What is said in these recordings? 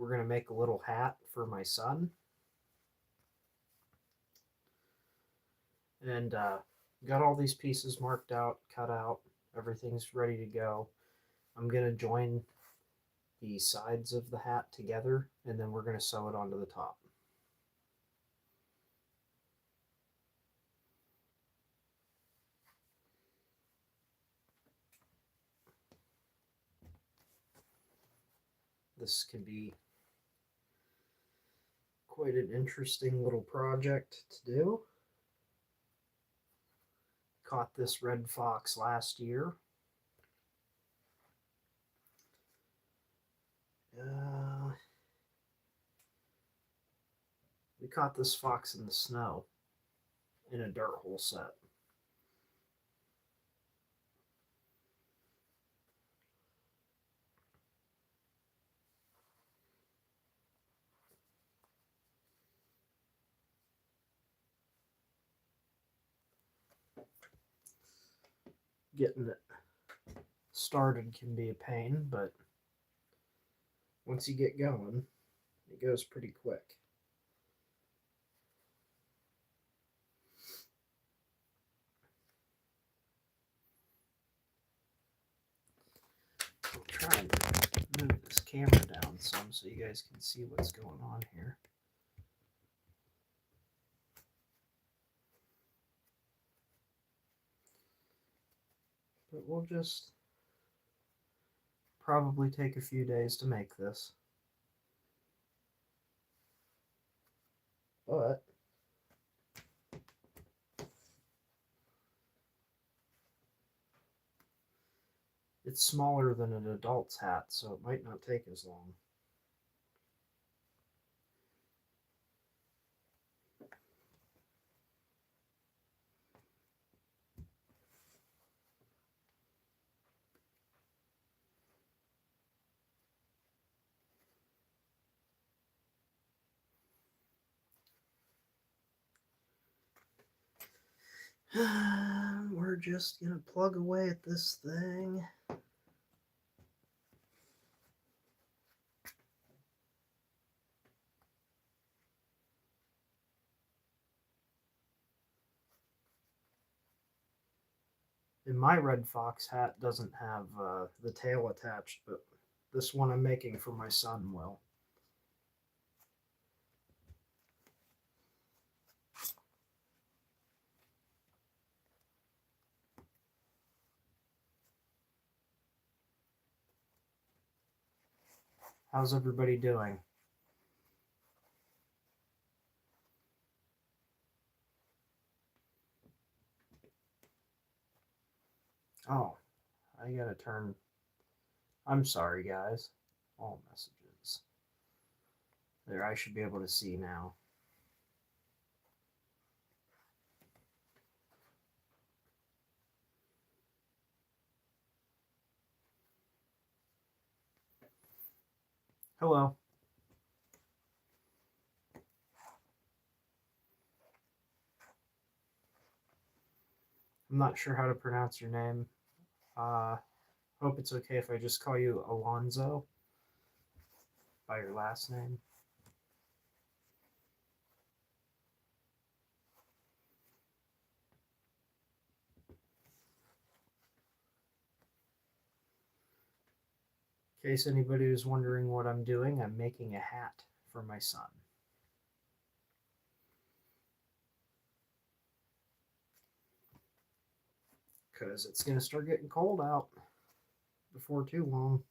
we're going to make a little hat for my son. And got all these pieces marked out, cut out. Everything's ready to go. I'm going to join the sides of the hat together, and then we're going to sew it onto the top. This can be quite an interesting little project to do. Caught this red fox last year. We caught this fox in the snow in a dirt hole set. Getting it started can be a pain, but once you get going, it goes pretty quick. I'll try and move this camera down some so you guys can see what's going on here. But we'll just probably take a few days to make this. But it's smaller than an adult's hat, so it might not take as long. We're just going to plug away at this thing. And my red fox hat doesn't have the tail attached, but this one I'm making for my son will. How's everybody doing? Oh, I gotta turn. I'm sorry, guys. All messages. There, I should be able to see now. Hello. I'm not sure how to pronounce your name. Hope it's okay if I just call you Alonzo by your last name. In case anybody was wondering what I'm doing, I'm making a hat for my son. Because it's going to start getting cold out before too long.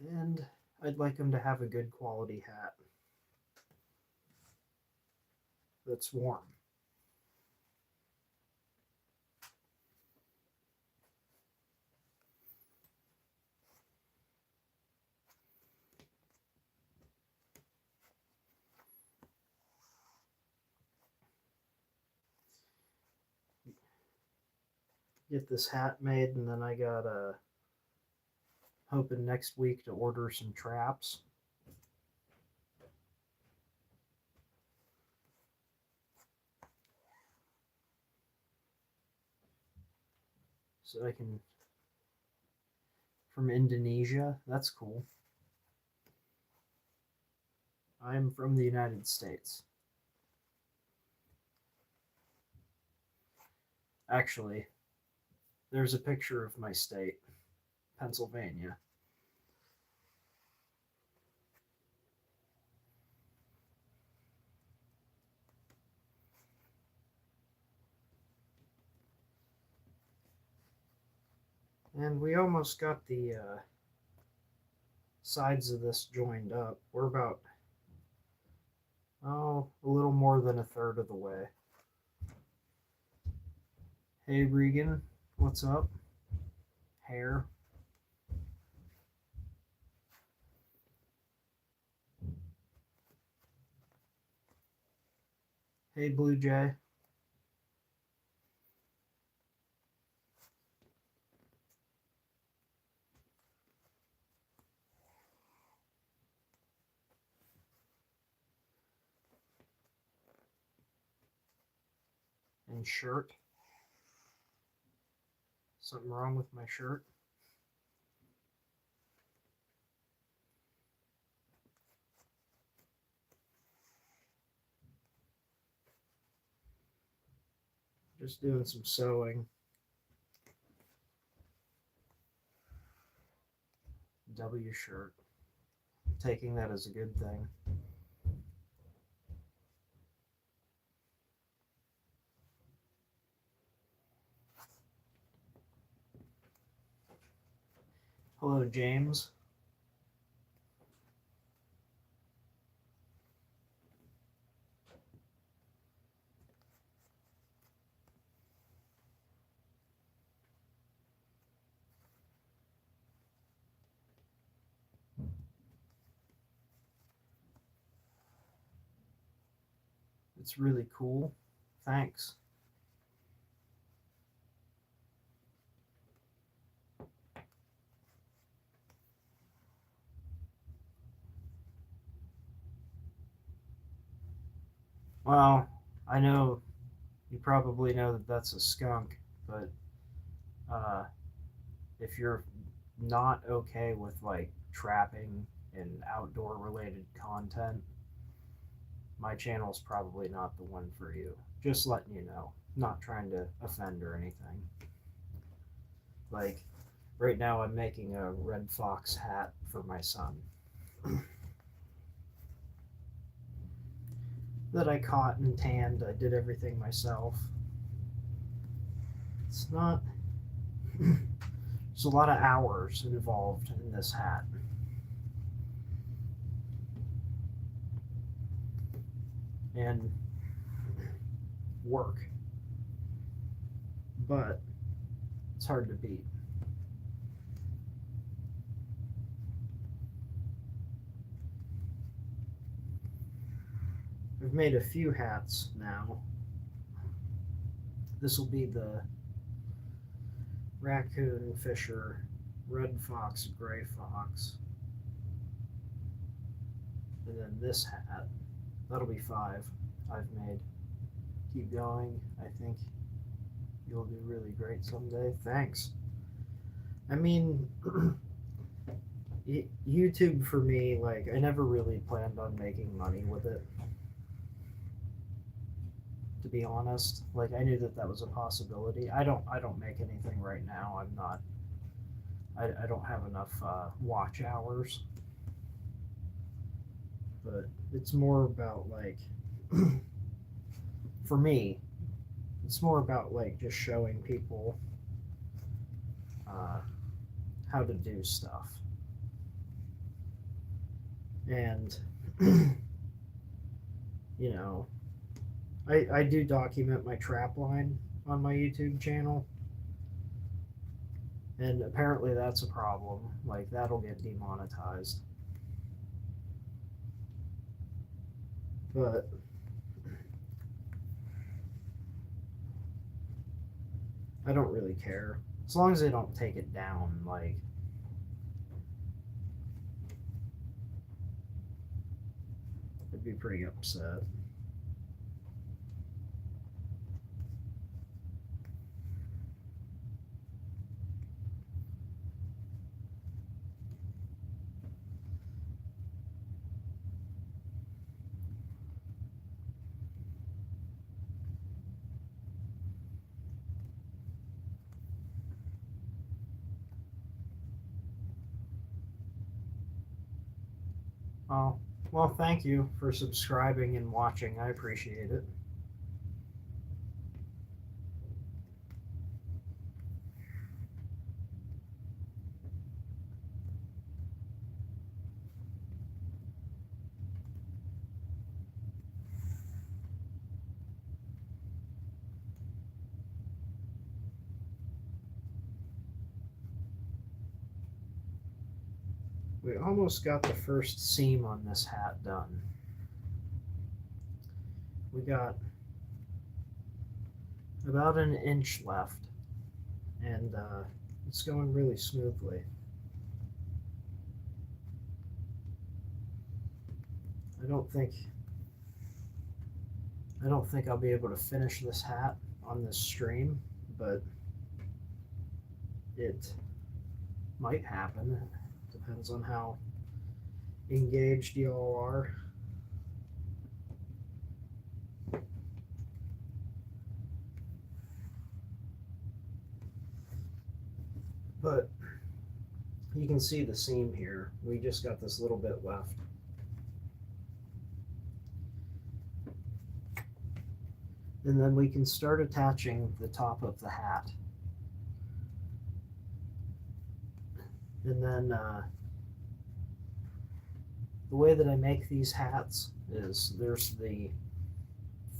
And I'd like him to have a good quality hat that's warm. Get this hat made, and then I got hoping next week to order some traps. So I can, From Indonesia. That's cool. I'm from the United States. Actually, there's a picture of my state, Pennsylvania. And we almost got the sides of this joined up. We're about, a little more than a third of the way. Hey, Regan, what's up? Hair. Hey, Blue Jay. And shirt. Something wrong with my shirt? Just doing some sewing. W shirt. Taking that as a good thing. Hello, James. It's really cool. Thanks. Well, I know you probably know that that's a skunk, but uh, if you're not okay with like trapping and outdoor related content, my channel's probably not the one for you. Just letting you know. Not trying to offend or anything. Like, right now I'm making a red fox hat for my son that I caught and tanned. I did everything myself. It's not. There's a lot of hours involved in this hat. And work. But it's hard to beat. I've made a few hats now. This will be the raccoon, fisher, red fox, gray fox. And then this hat, that'll be 5 I've made. Keep going. I think you'll do really great someday. Thanks. I mean, YouTube for me, like, I never really planned on making money with it. To be honest, like, I knew that that was a possibility. I don't make anything right now. I'm not. I don't have enough watch hours. But it's more about like, for me, it's more about like just showing people how to do stuff. And you know, I do document my trap line on my YouTube channel, and apparently that's a problem. Like, that'll get demonetized. But I don't really care. As long as they don't take it down, like, I'd be pretty upset. Oh, well, thank you for subscribing and watching. I appreciate it. We almost got the first seam on this hat done. We got about an inch left, and it's going really smoothly. I don't think I don't think I'll be able to finish this hat on this stream, but it might happen. It depends on how engaged y'all are. But you can see the seam here. We just got this little bit left. And then we can start attaching the top of the hat. And then the way that I make these hats is there's the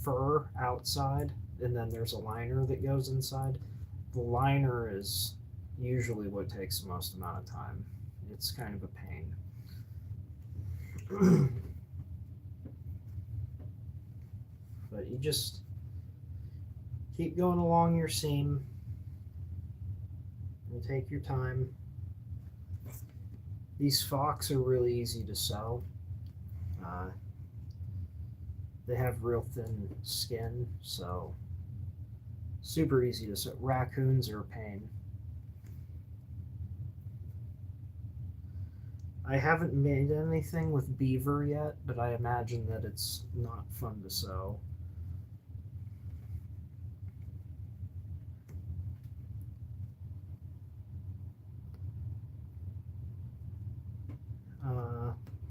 fur outside, and then there's a liner that goes inside. The liner is usually what takes the most amount of time. It's kind of a pain. But you just keep going along your seam and take your time. These Fox are really easy to sew. They have real thin skin, so super easy to sew. Raccoons are a pain. I haven't made anything with beaver yet, but I imagine that it's not fun to sew.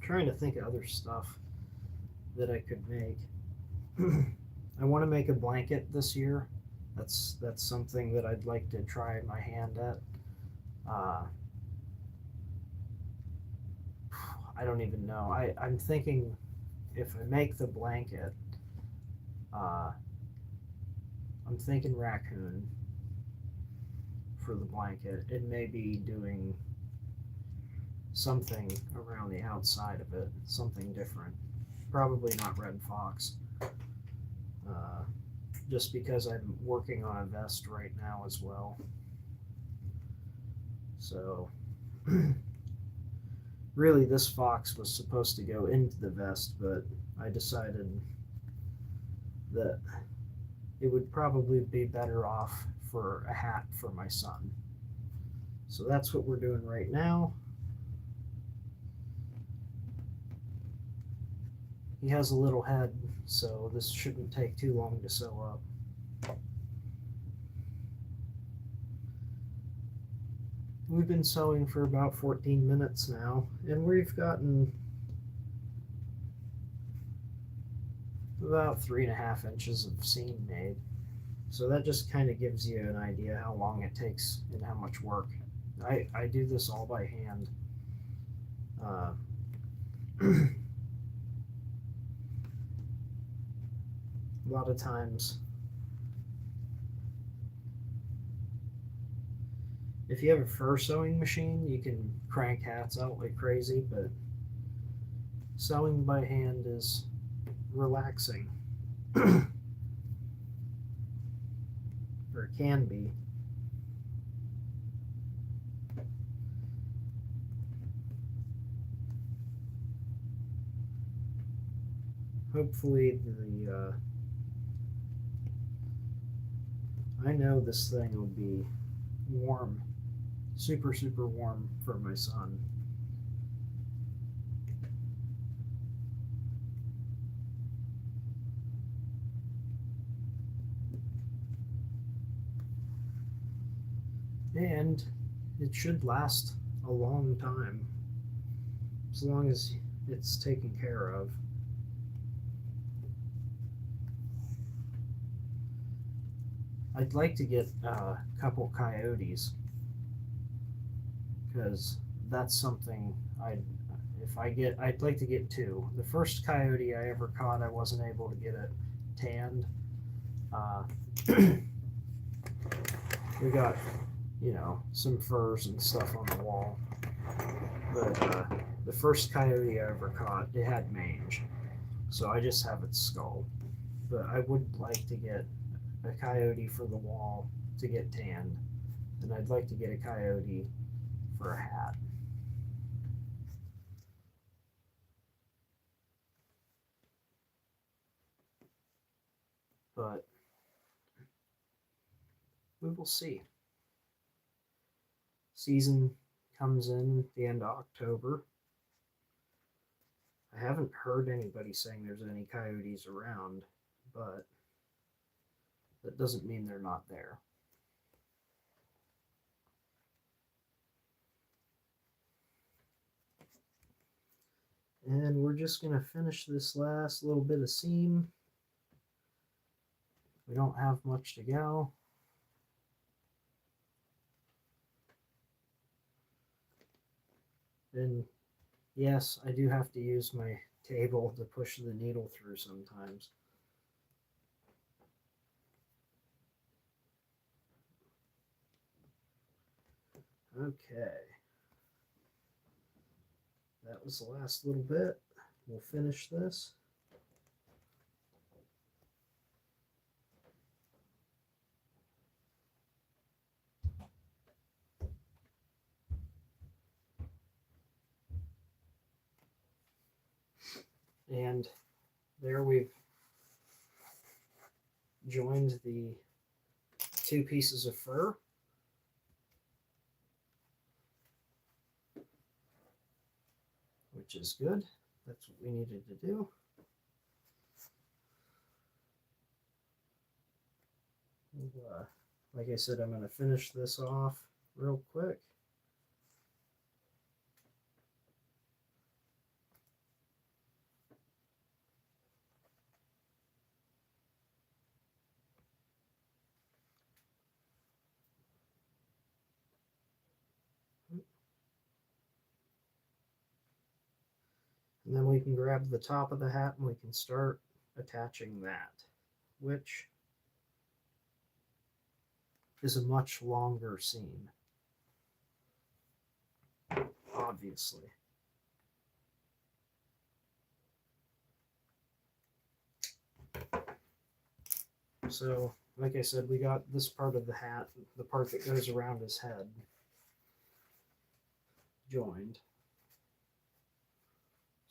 Trying to think of other stuff that I could make. I want to make a blanket this year. That's something that I'd like to try my hand at. I don't even know. I'm thinking if I make the blanket, I'm thinking raccoon for the blanket, and maybe doing something around the outside of it, something different. Probably not red fox, just because I'm working on a vest right now as well. So really this fox was supposed to go into the vest, but I decided that it would probably be better off for a hat for my son. So that's what we're doing right now. He has a little head, so this shouldn't take too long to sew up. We've been sewing for about 14 minutes now, and we've gotten about 3.5 inches of seam made. So that just kind of gives you an idea how long it takes and how much work. I do this all by hand. A lot of times, if you have a fur sewing machine, you can crank hats out like crazy, but sewing by hand is relaxing. Or it can be. Hopefully I know this thing will be warm, super, super warm for my son. And it should last a long time, as long as it's taken care of. I'd like to get a couple coyotes because that's something I'd like to get two. The first coyote I ever caught, I wasn't able to get it tanned. Uh, we got, some furs and stuff on the wall, but the first coyote I ever caught, it had mange, so I just have its skull. But I would like to get a coyote for the wall to get tanned, and I'd like to get a coyote for a hat. But we will see. Season comes in at the end of October. I haven't heard anybody saying there's any coyotes around, but that doesn't mean they're not there. And we're just going to finish this last little bit of seam. We don't have much to go. And yes, I do have to use my table to push the needle through sometimes. Okay. That was the last little bit. We'll finish this. And there we've joined the two pieces of fur. Which is good. That's what we needed to do. And, like I said, I'm going to finish this off real quick. And then we can grab the top of the hat and we can start attaching that, which is a much longer seam, obviously. So, like I said, we got this part of the hat, the part that goes around his head, joined.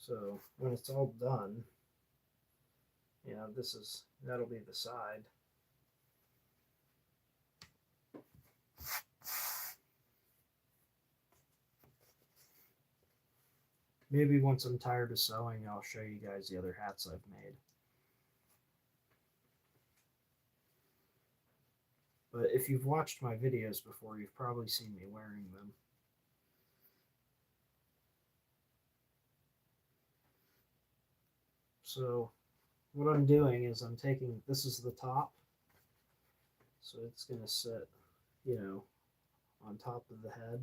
So when it's all done, that'll be the side. Maybe once I'm tired of sewing, I'll show you guys the other hats I've made. But if you've watched my videos before, you've probably seen me wearing them. So what I'm doing is I'm taking, this is the top, so it's going to sit, on top of the head.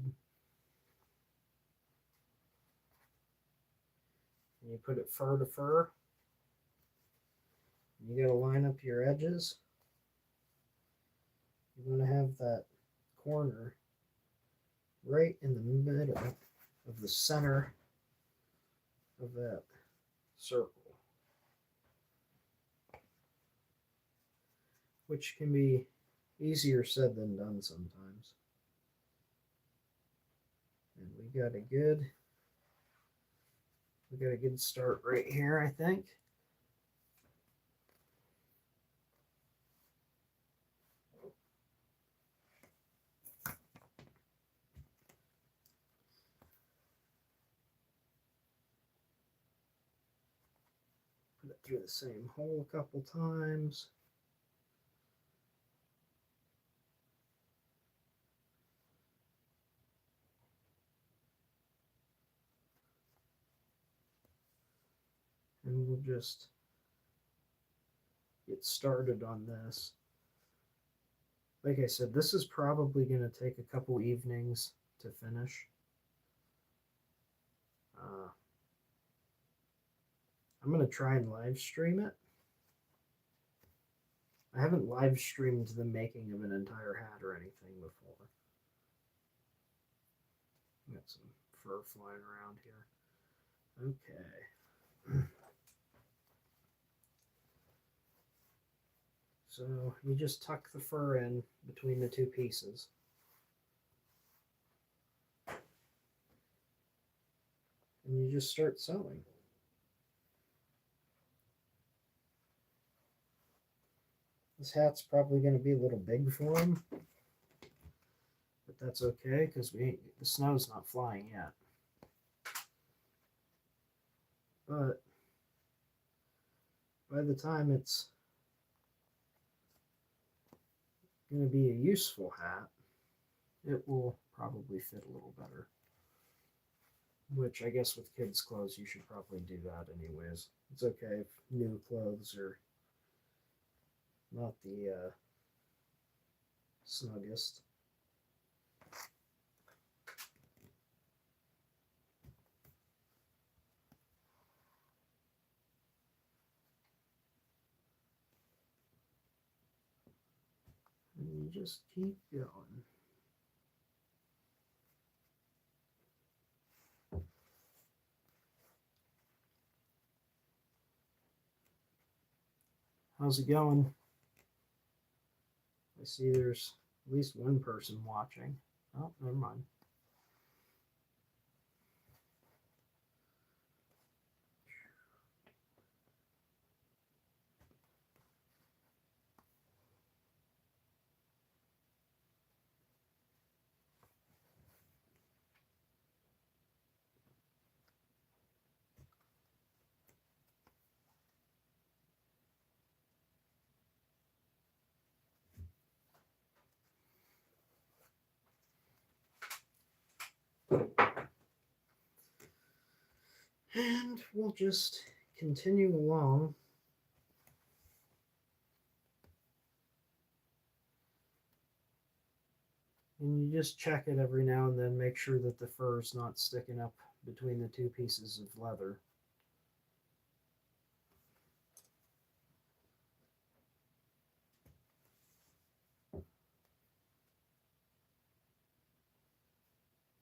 And you put it fur to fur. You got to line up your edges. You want to have that corner right in the middle of the center of that circle, which can be easier said than done sometimes. And we got a good start right here, I think. Put it through the same hole a couple times. And we'll just get started on this. Like I said, this is probably going to take a couple evenings to finish. I'm going to try and live stream it. I haven't live streamed the making of an entire hat or anything before. Got some fur flying around here. Okay. So you just tuck the fur in between the two pieces. And you just start sewing. This hat's probably going to be a little big for him, but that's okay because the snow's not flying yet. But by the time it's going to be a useful hat, it will probably fit a little better. Which I guess with kids' clothes you should probably do that anyways. It's okay if new clothes are not the snuggest. And you just keep going. How's it going? I see there's at least one person watching. Oh, never mind. And we'll just continue along. And you just check it every now and then, make sure that the fur is not sticking up between the two pieces of leather.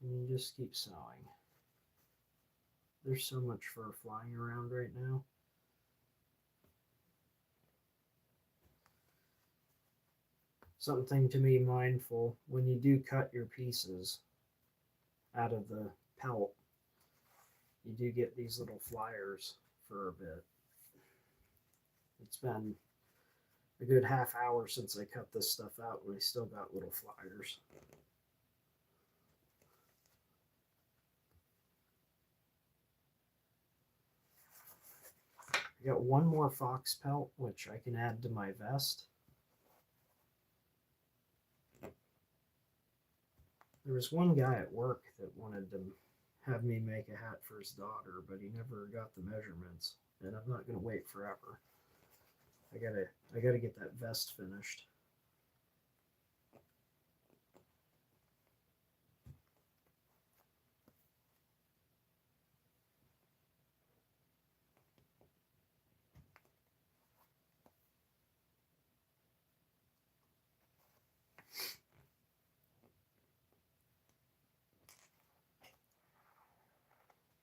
And you just keep sewing. There's so much fur flying around right now. Something to be mindful when you do cut your pieces out of the pelt, you do get these little flyers for a bit. It's been a good half hour since I cut this stuff out and I still got little flyers. I got one more fox pelt, which I can add to my vest. There was one guy at work that wanted to have me make a hat for his daughter, but he never got the measurements, and I'm not going to wait forever. I gotta get that vest finished.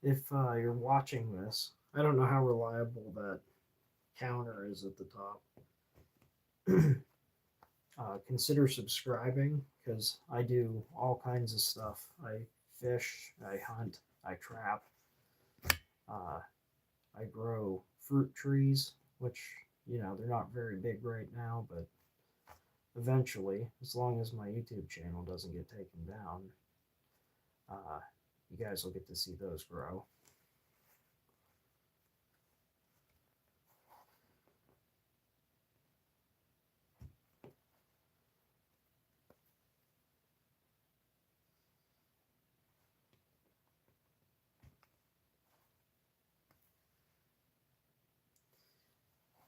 If you're watching this, I don't know how reliable that counter is at the top. Consider subscribing because I do all kinds of stuff. I fish, I hunt, I trap, I grow fruit trees, which, they're not very big right now, but eventually, as long as my YouTube channel doesn't get taken down, you guys will get to see those grow.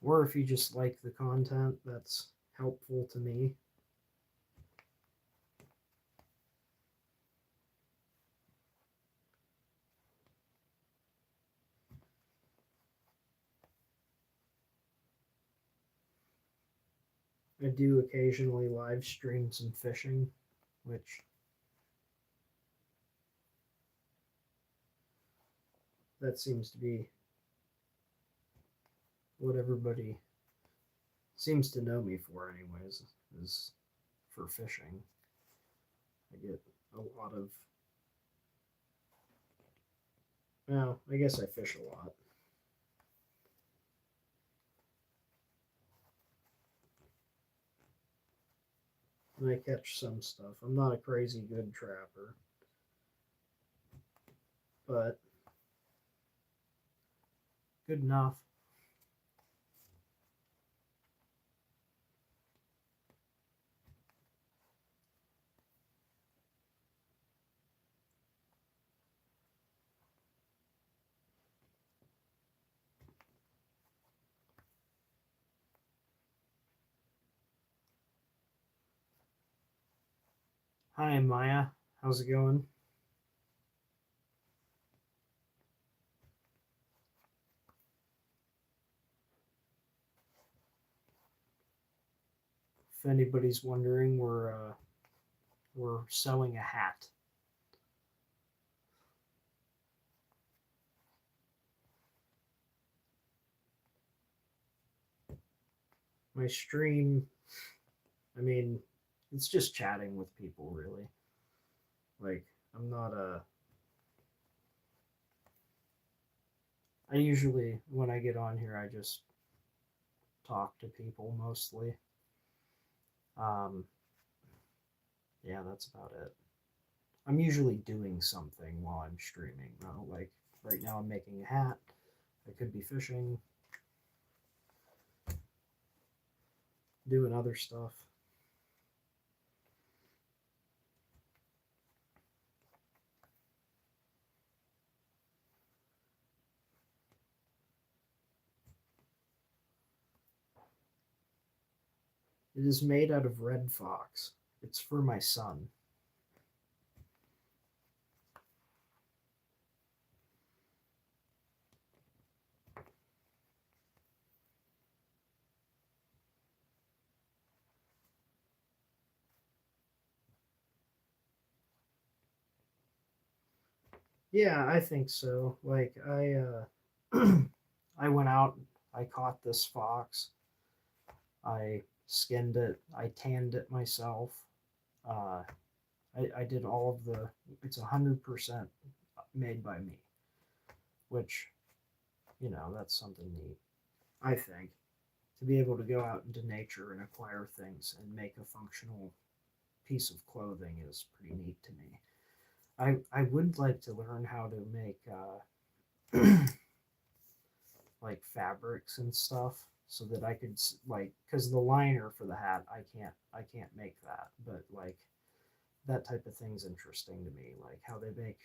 Or if you just like the content that's helpful to me. I do occasionally live stream some fishing, which that seems to be what everybody seems to know me for, anyways, is for fishing. I get a lot of. Well, I guess I fish a lot. And I catch some stuff. I'm not a crazy good trapper, but good enough. Hi, Maya. How's it going? If anybody's wondering, we're sewing a hat. My stream, I mean, it's just chatting with people, really. Like, I'm not a. I usually, when I get on here, I just talk to people mostly. Um, yeah, that's about it. I'm usually doing something while I'm streaming, though. Like, right now, I'm making a hat. I could be fishing, doing other stuff. It is made out of red fox. It's for my son. Yeah, I think so. Like I went out, I caught this fox, I skinned it, I tanned it myself. Uh, I did all of the. It's 100% made by me, which that's something neat. I think to be able to go out into nature and acquire things and make a functional piece of clothing is pretty neat to me. I would like to learn how to make like fabrics and stuff so that I could like because the liner for the hat I can't make that, but like that type of thing's interesting to me, like how they make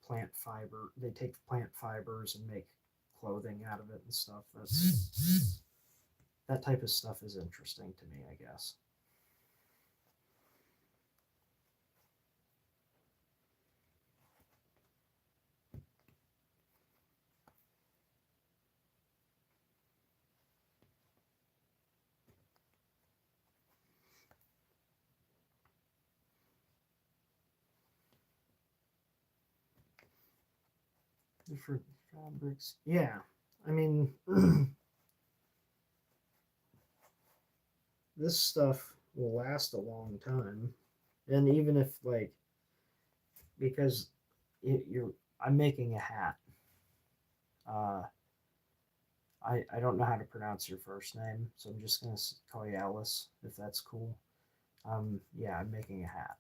plant fiber. They take plant fibers and make clothing out of it and stuff. That type of stuff is interesting to me, I guess. Different fabrics. Yeah. I mean, this stuff will last a long time. And even if, like, because you're, I'm making a hat. Uh, I don't know how to pronounce your first name, so I'm just going to call you Alice, if that's cool. Yeah, I'm making a hat.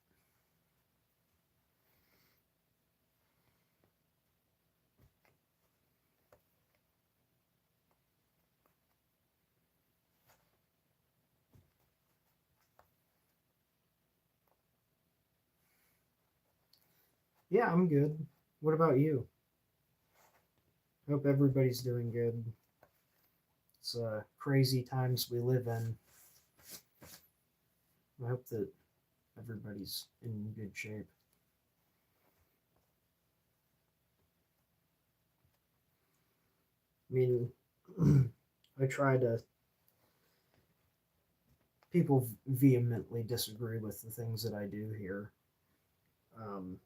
Yeah, I'm good. What about you? Hope everybody's doing good. It's crazy times we live in. I hope that everybody's in good shape. I mean, I try to. People vehemently disagree with the things that I do here. Um,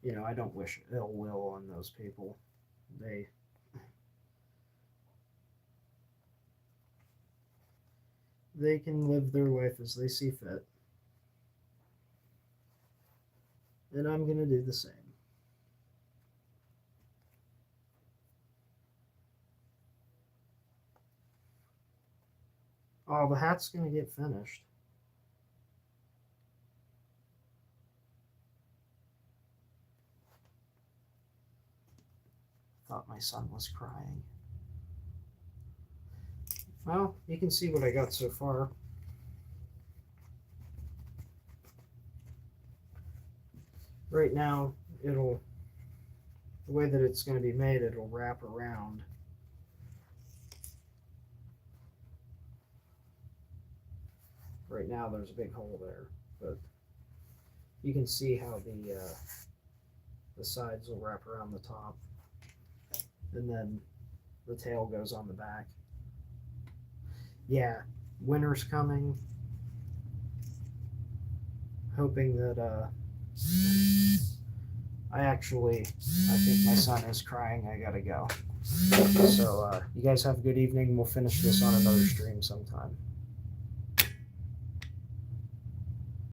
I don't wish ill will on those people. They they can live their life as they see fit, and I'm gonna do the same. Oh, the hat's gonna get finished. Thought my son was crying. Well, you can see what I got so far. Right now, the way that it's going to be made, it'll wrap around. Right now, there's a big hole there, but you can see how the sides will wrap around the top, and then the tail goes on the back. Yeah, winter's coming. Hoping that I think my son is crying. I gotta go. So you guys have a good evening. We'll finish this on another stream sometime.